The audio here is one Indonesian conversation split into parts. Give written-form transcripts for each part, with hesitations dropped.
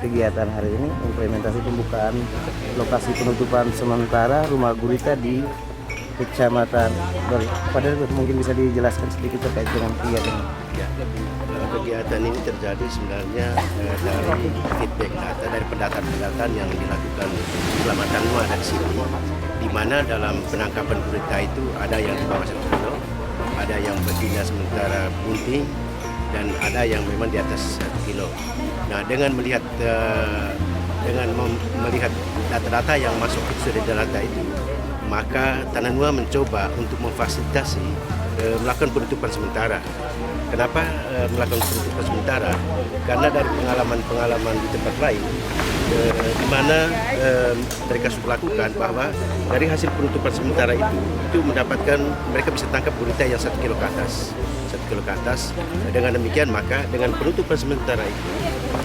kegiatan hari ini implementasi pembukaan lokasi penutupan sementara rumah gurita di Kecamatan Dori. Padahal mungkin bisa dijelaskan sedikit terkait dengan kegiatan ini. Ya, kegiatan ini terjadi sebenarnya dari feedback data dari pendataan yang dilakukan selama Tanua ada di sini, di mana dalam penangkapan gurita itu ada yang di bawah 1 kilo, ada yang betina sementara bunting, dan ada yang memang di atas 1 kilo. Nah, dengan melihat data-data yang masuk ke data itu, maka Tananua mencoba untuk memfasilitasi melakukan penutupan sementara. Kenapa melakukan penutupan sementara? Karena dari pengalaman di tempat lain, di mana mereka sudah lakukan bahwa dari hasil penutupan sementara itu mendapatkan mereka bisa tangkap gurita yang 1 kilo ke atas. 1 kilo ke atas. Dengan demikian maka dengan penutupan sementara itu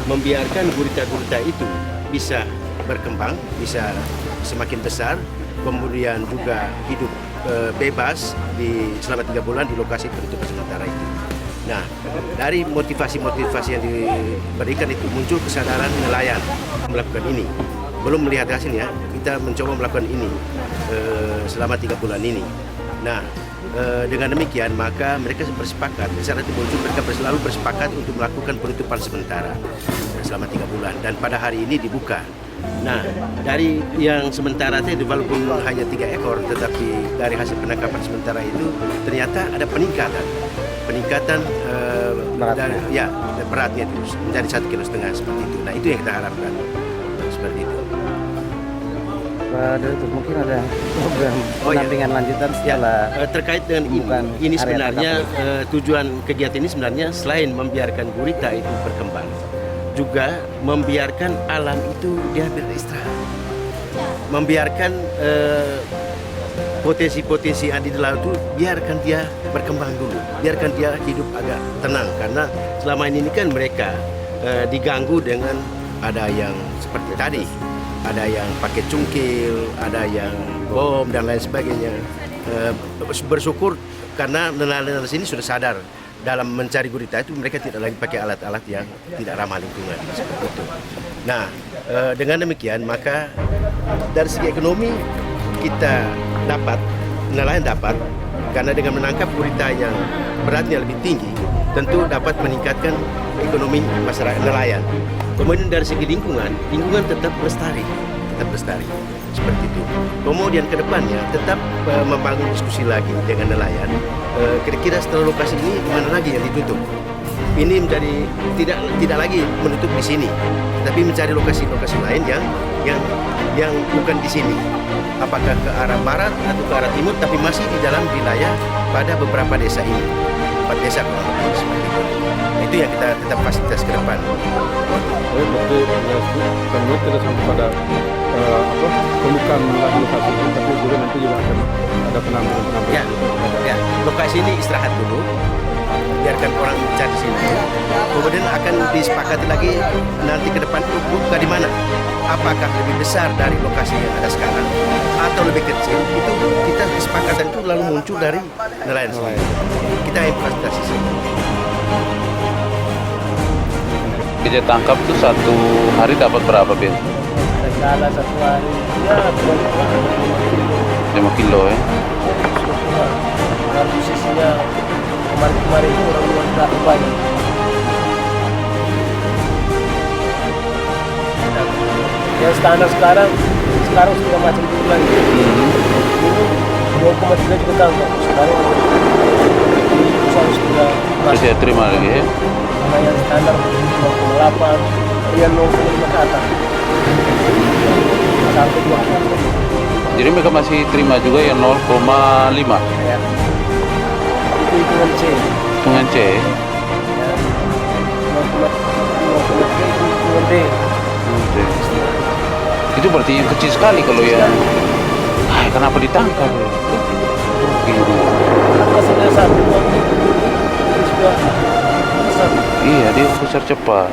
membiarkan gurita-gurita itu bisa berkembang, bisa semakin besar, kemudian juga hidup bebas selama 3 bulan di lokasi penutupan sementara itu. Nah, dari motivasi-motivasi yang diberikan itu muncul kesadaran nelayan melakukan ini. Belum melihat hasilnya, kita mencoba melakukan ini selama 3 bulan ini. Nah, dengan demikian maka mereka bersepakat, secara muncul mereka selalu bersepakat untuk melakukan penutupan sementara selama 3 bulan dan pada hari ini dibuka. Nah, dari yang sementara itu walaupun hanya 3 ekor, tetapi dari hasil penangkapan sementara itu ternyata ada peningkatan beratnya itu menjadi 1,5 kilo seperti itu. Nah, itu yang kita harapkan seperti itu. Pak Direktur, mungkin ada program pendampingan lanjutan setelah terkait dengan ini sebenarnya tujuan kegiatan ini sebenarnya selain membiarkan gurita itu berkembang, juga membiarkan alam itu dia beristirahat, membiarkan potensi-potensi yang ada di laut itu biarkan dia berkembang dulu, biarkan dia hidup agak tenang, karena selama ini kan mereka diganggu dengan ada yang seperti tadi, ada yang pakai cungkil, ada yang bom dan lain sebagainya. Bersyukur karena nelayan di sini sudah sadar dalam mencari gurita itu mereka tidak lagi pakai alat-alat yang tidak ramah lingkungan seperti itu. Nah, dengan demikian maka dari segi ekonomi kita dapat, nelayan dapat, karena dengan menangkap gurita yang beratnya lebih tinggi tentu dapat meningkatkan ekonomi masyarakat nelayan. Kemudian dari segi lingkungan tetap lestari seperti itu. Kemudian ke depannya tetap membangun diskusi lagi dengan nelayan. Kira-kira setelah lokasi ini di mana lagi yang ditutup? Ini menjadi tidak lagi menutup di sini, tapi mencari lokasi-lokasi lain yang bukan di sini. Apakah ke arah barat atau ke arah timur, tapi masih di dalam wilayah pada beberapa desa ini, 4 desa seperti itu. Itu yang kita tetap fasilitas ke depan. Berarti kami tidak sampai pada pembukaan lokasi ini, tapi juga nanti juga akan ada penambahan. Ya, lokasi ini istirahat dulu, biarkan orang cari sini. Kemudian akan disepakati lagi nanti ke depan buka di mana. Apakah lebih besar dari lokasi yang ada sekarang atau lebih kecil? Itu kita kesepakatan itu lalu muncul dari nelayan sendiri. Kita implementasi sini. Kerja tangkap tuh 1 hari dapat berapa, Bin? Skala 1 hari ya 5 kilo ya. Kalau posisinya kemarin itu orang luar tak banyak. Yang standar sekarang sudah macam dulu lagi. Dulu 2,3 juga tangkap. Sekarang ini sudah Terus ya terima lagi ya. Karena yang standar 0,8, yang 0,5 ke atas. Sampai 2. Jadi mereka masih terima juga yang 0,5. Ya. Itu hitungan C. Hitungan C. Ya. 0,3 itu hitungan D. Itu berarti yang kecil sekali kalau yang kenapa ditangkap? Hasilnya satu. Sudah besar. Iya, dia besar cepat.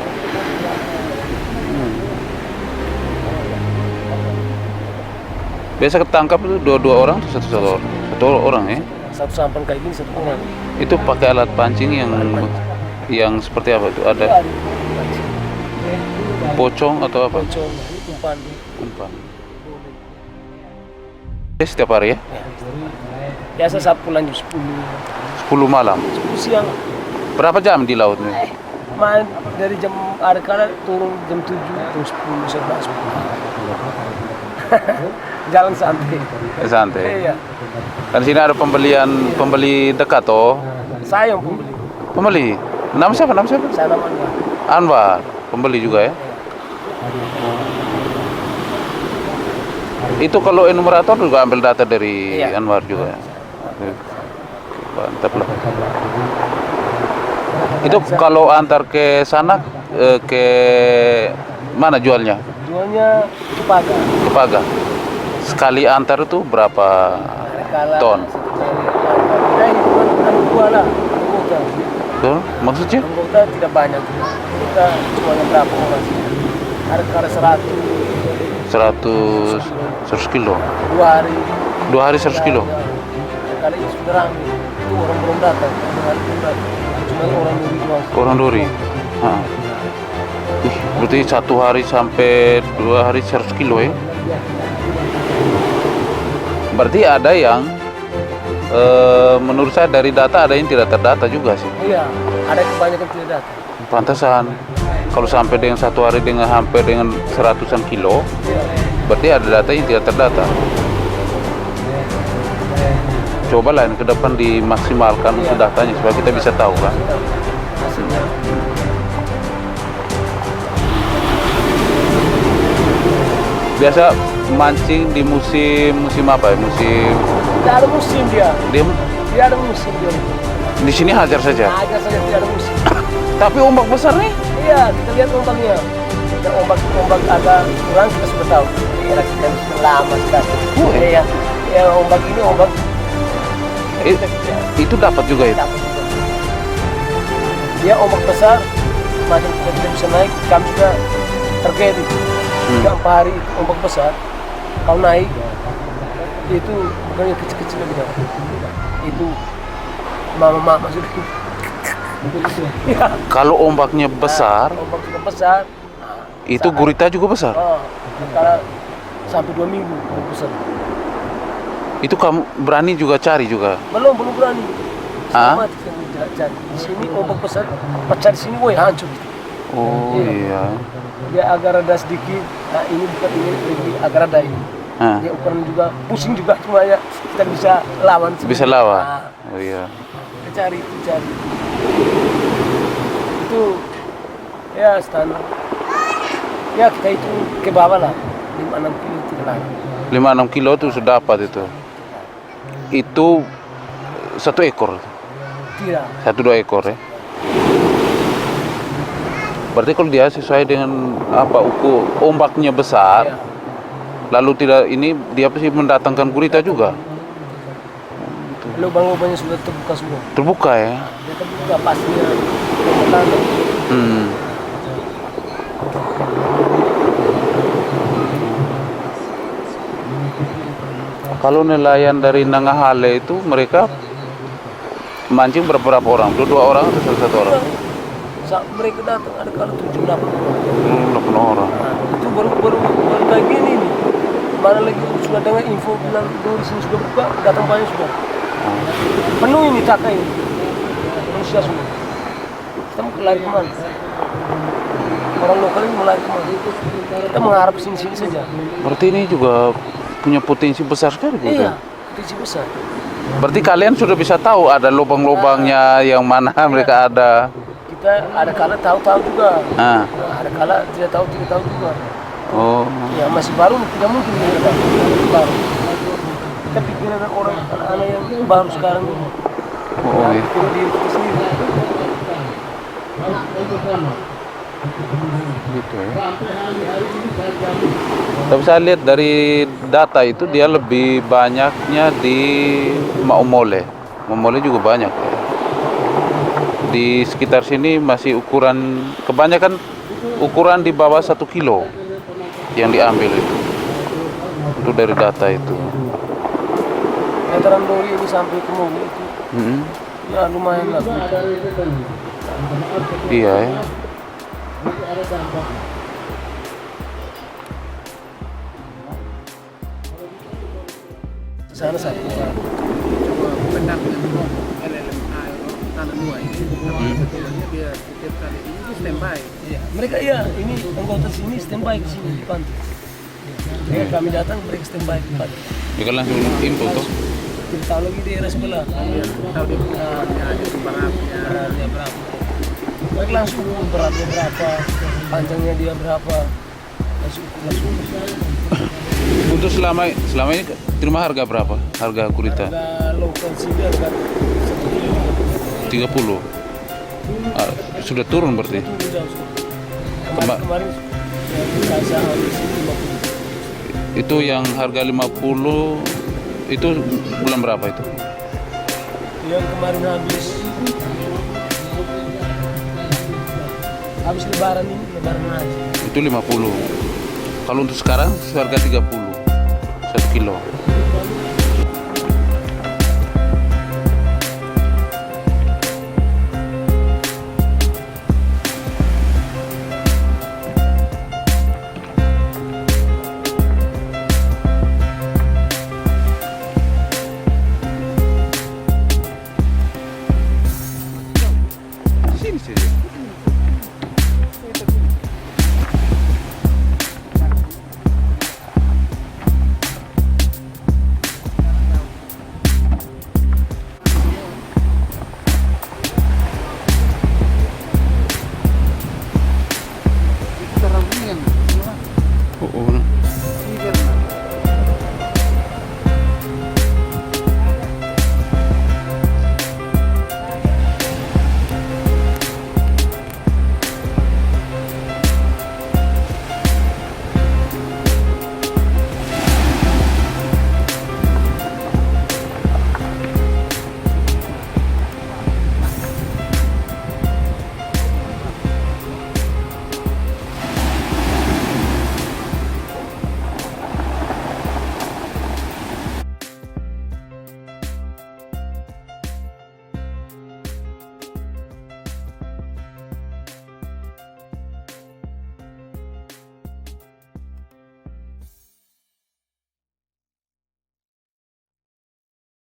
Biasa ketangkap itu 2 orang atau satu orang ya? Satu sampan kayak gini 1 orang. Itu pakai alat pancing yang seperti apa itu? Ada Pocong atau apa? Pocong, umpan. Umpan. Setiap hari ya? Ya. Biasa saat pulang jam 10. 10 malam. 10 siang. Berapa jam di laut nih? Main dari jam ada kala turun jam 7, jam 10, 11. Jalan santai. Santai. Iya. Kan sini ada pembeli dekat toh. Saya yang pembeli. Pembeli. Nama siapa? Saya namanya. Anwar. Pembeli juga ya. Itu kalau enumerator juga ambil data dari Iya. Anwar juga ya. Oke, mantap lah. Itu kalau antar ke sana ke mana jualnya? Jualnya Cipaga. Ke Paga. Sekali antar itu berapa Kala ton? Nah, itu kan dua lah. Anggota. Tuh, maksudnya? Anggota tidak banyak. Kita cuma berapa orang sih? Ada kala 100 kilo. 2 hari. 2 hari 100 kilo. Ya. Kali itu sudah ramai. Itu orang belum datang. Hari belum datang. Cuma orang dari doang. Orang Duri. Hah. Ih, berarti 1 hari sampai 2 hari 100 kilo ya? Berarti ada yang menurut saya dari data ada yang tidak terdata juga sih. Iya, ada kebanyakan tidak datang. Pantasan kalau sampai dengan 1 hari dengan hampir dengan 100-an kilo, berarti ada data yang tidak terdata. Cobalah ke depan dimaksimalkan untuk datanya supaya kita bisa tahu kan. Hasilnya. Biasa mancing di musim apa ya? Musim Tidak ada musim dia. dia Tidak ada musim dia. di sini hajar saja. Aja saja tidak ada musim. Tapi ombak besar nih. Iya, kita lihat ombaknya. Kita ombak agak kurang kita sudah tahu. Kira kita sudah lama sekali. Iya, ya ombak ini ombak Itu dapat juga itu. dapat juga. Dia ombak besar, macam kita tidak bisa naik. Kami sudah terkait itu. 3-4 hari itu ombak besar. Kalau naik itu bukan yang kecil-kecil lagi dah. Itu mama sudah. Ya. Kalau ombaknya besar, Ombak sudah besar. itu gurita juga besar. Oh, kalau sampai 2 minggu ombak besar. Itu kamu berani juga cari juga. Belum berani. Hah? Selamat kita cari. Di sini ombak besar, pecah di sini, woi hancur. Oh iya. Dia agak rada sedikit. Nah, ini bukan ini agak rada ini. Hah, Dia ukuran juga pusing juga cuma ya kita bisa lawan. bisa lawan. Nah, Oh iya. kita cari. Itu ya standar. Ya kita itu ke bawah lah 5-6 kilo tidak lagi. 5-6 kilo itu sudah dapat itu. Itu 1 ekor. Tidak. 1-2 ekor ya. Berarti kalau dia sesuai dengan apa ombaknya besar, Ya. lalu tidak ini dia pasti mendatangkan gurita juga. Lubang-lubangnya sudah terbuka semua. Terbuka ya. Dia terbuka pastinya. Pertanda. Hmm. Kalau nelayan dari Nangahale itu mereka mancing berapa orang? 2 orang atau 1 orang? Saat mereka datang ada kali 7-8 orang. 8 orang. Nah, itu baru kayak gini nih. Mana lagi sudah dengar info bilang di sini sudah buka, datang banyak sudah. Penuh ini taka ini. Manusia semua. Kita mau lari kemana? Orang lokal ini mau lari kemana? Kita mengharap sini-sini saja. Berarti ini juga punya potensi besar sekali. Iya, potensi besar. Berarti kalian sudah bisa tahu ada lubang-lubangnya yang mana mereka ada. Kita ada kala tahu juga. Ah. Nah, ada kala tidak tahu juga. Oh. Ya masih baru tidak mungkin kita tahu. Baru. Kita pikiran orang anak-anak yang baru sekarang ini. Oh iya. Pikir diri kita sendiri. Gitu ya. Tapi saya lihat dari data itu dia lebih banyaknya di Maumole. Maumole juga banyak ya. Di sekitar sini masih kebanyakan ukuran di bawah 1 kilo yang diambil itu dari data itu. Meteran Dori ini sampai ke Mulu itu ya lumayan lah. Iya ya. sana satu orang. Pendapatnya LLMA tanah nuai ini sebetulnya dia setiap kali ini standby. Iya, mereka ini anggota sini standby di sini di pantai. Mereka kami datang mereka standby di pantai. Ya kan langsung info tuh. Kita tahu lagi daerah sebelah. Tahu dia beratnya Beratnya berapa? Mereka langsung beratnya berapa, panjangnya dia berapa, langsung. Untuk selama ini terima harga berapa? Harga gurita? Harga lokal sini harga 1 kilo 30. Sudah turun berarti. itu jauh. Kemarin saya habis 50. Itu yang harga 50 itu bulan berapa itu? Yang kemarin habis lebaran aja. Itu 50. Kalau untuk sekarang harga 30 1 kilo.